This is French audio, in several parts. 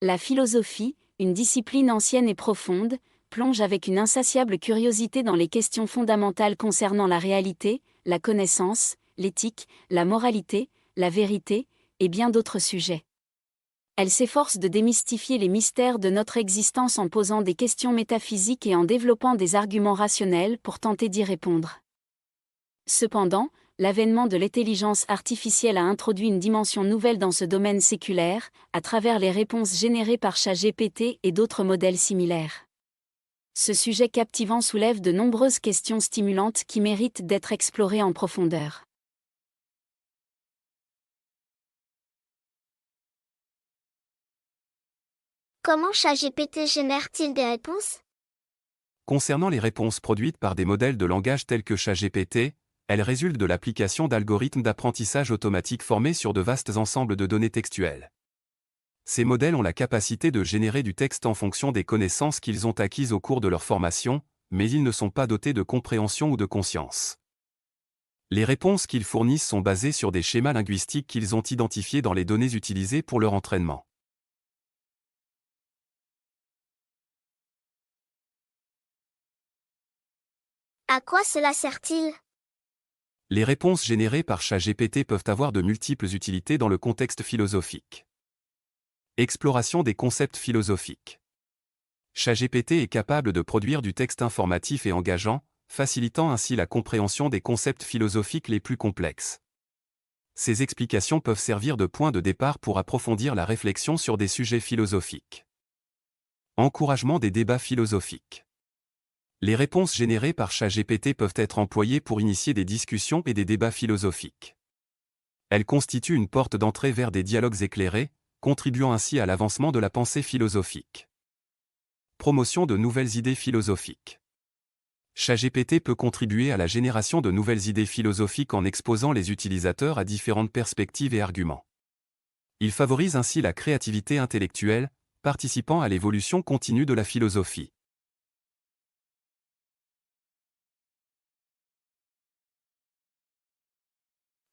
La philosophie, une discipline ancienne et profonde, plonge avec une insatiable curiosité dans les questions fondamentales concernant la réalité, la connaissance, l'éthique, la moralité, la vérité, et bien d'autres sujets. Elle s'efforce de démystifier les mystères de notre existence en posant des questions métaphysiques et en développant des arguments rationnels pour tenter d'y répondre. Cependant, l'avènement de l'intelligence artificielle a introduit une dimension nouvelle dans ce domaine séculaire, à travers les réponses générées par ChatGPT et d'autres modèles similaires. Ce sujet captivant soulève de nombreuses questions stimulantes qui méritent d'être explorées en profondeur. Comment ChatGPT génère-t-il des réponses? Concernant les réponses produites par des modèles de langage tels que ChatGPT, elles résultent de l'application d'algorithmes d'apprentissage automatique formés sur de vastes ensembles de données textuelles. Ces modèles ont la capacité de générer du texte en fonction des connaissances qu'ils ont acquises au cours de leur formation, mais ils ne sont pas dotés de compréhension ou de conscience. Les réponses qu'ils fournissent sont basées sur des schémas linguistiques qu'ils ont identifiés dans les données utilisées pour leur entraînement. À quoi cela sert-il? Les réponses générées par ChatGPT peuvent avoir de multiples utilités dans le contexte philosophique. Exploration des concepts philosophiques. ChatGPT est capable de produire du texte informatif et engageant, facilitant ainsi la compréhension des concepts philosophiques les plus complexes. Ces explications peuvent servir de point de départ pour approfondir la réflexion sur des sujets philosophiques. Encouragement des débats philosophiques. Les réponses générées par ChatGPT peuvent être employées pour initier des discussions et des débats philosophiques. Elles constituent une porte d'entrée vers des dialogues éclairés, contribuant ainsi à l'avancement de la pensée philosophique. Promotion de nouvelles idées philosophiques. ChatGPT peut contribuer à la génération de nouvelles idées philosophiques en exposant les utilisateurs à différentes perspectives et arguments. Il favorise ainsi la créativité intellectuelle, participant à l'évolution continue de la philosophie.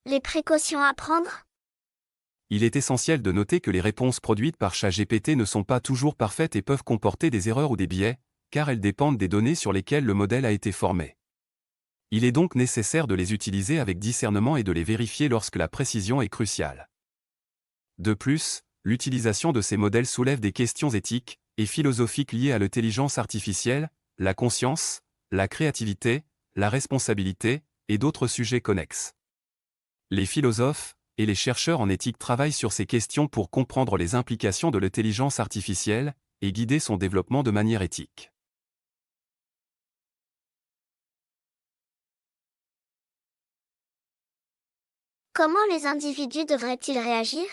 Les précautions à prendre? Il est essentiel de noter que les réponses produites par ChatGPT ne sont pas toujours parfaites et peuvent comporter des erreurs ou des biais, car elles dépendent des données sur lesquelles le modèle a été formé. Il est donc nécessaire de les utiliser avec discernement et de les vérifier lorsque la précision est cruciale. De plus, l'utilisation de ces modèles soulève des questions éthiques et philosophiques liées à l'intelligence artificielle, la conscience, la créativité, la responsabilité, et d'autres sujets connexes. Les philosophes et les chercheurs en éthique travaillent sur ces questions pour comprendre les implications de l'intelligence artificielle et guider son développement de manière éthique. Comment les individus devraient-ils réagir?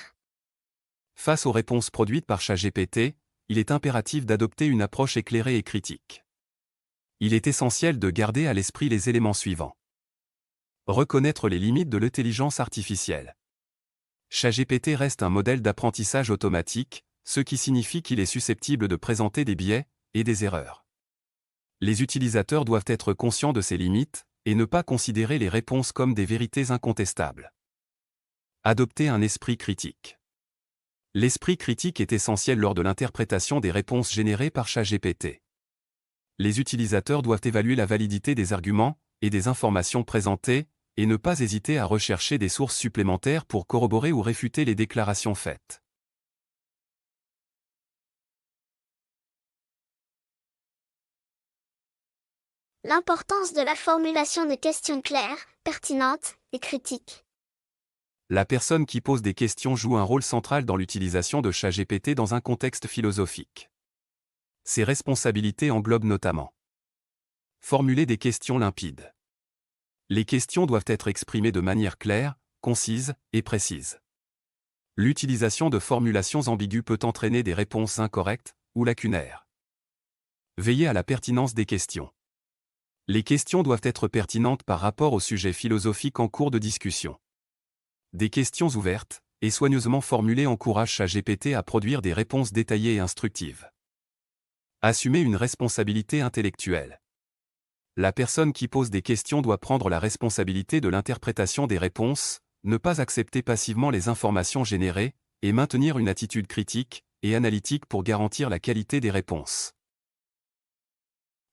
Face aux réponses produites par ChatGPT, il est impératif d'adopter une approche éclairée et critique. Il est essentiel de garder à l'esprit les éléments suivants. Reconnaître les limites de l'intelligence artificielle. ChatGPT reste un modèle d'apprentissage automatique, ce qui signifie qu'il est susceptible de présenter des biais et des erreurs. Les utilisateurs doivent être conscients de ces limites et ne pas considérer les réponses comme des vérités incontestables. Adopter un esprit critique. L'esprit critique est essentiel lors de l'interprétation des réponses générées par ChatGPT. Les utilisateurs doivent évaluer la validité des arguments et des informations présentées, et ne pas hésiter à rechercher des sources supplémentaires pour corroborer ou réfuter les déclarations faites. L'importance de la formulation de questions claires, pertinentes et critiques. La personne qui pose des questions joue un rôle central dans l'utilisation de ChatGPT dans un contexte philosophique. Ses responsabilités englobent notamment formuler des questions limpides. Les questions doivent être exprimées de manière claire, concise et précise. L'utilisation de formulations ambiguës peut entraîner des réponses incorrectes ou lacunaires. Veiller à la pertinence des questions. Les questions doivent être pertinentes par rapport au sujet philosophique en cours de discussion. Des questions ouvertes et soigneusement formulées encouragent ChatGPT à produire des réponses détaillées et instructives. Assumer une responsabilité intellectuelle. La personne qui pose des questions doit prendre la responsabilité de l'interprétation des réponses, ne pas accepter passivement les informations générées, et maintenir une attitude critique et analytique pour garantir la qualité des réponses.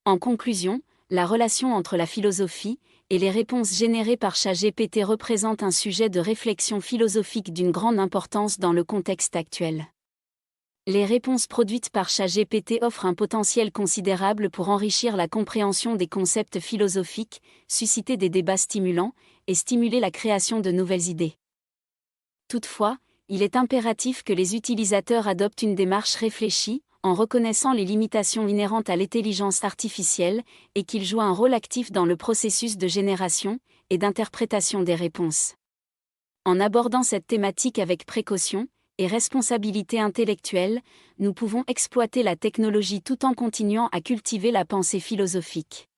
En conclusion, la relation entre la philosophie et les réponses générées par ChatGPT représente un sujet de réflexion philosophique d'une grande importance dans le contexte actuel. Les réponses produites par ChatGPT offrent un potentiel considérable pour enrichir la compréhension des concepts philosophiques, susciter des débats stimulants et stimuler la création de nouvelles idées. Toutefois, il est impératif que les utilisateurs adoptent une démarche réfléchie, en reconnaissant les limitations inhérentes à l'intelligence artificielle et qu'ils jouent un rôle actif dans le processus de génération et d'interprétation des réponses. En abordant cette thématique avec précaution et responsabilité intellectuelle, nous pouvons exploiter la technologie tout en continuant à cultiver la pensée philosophique.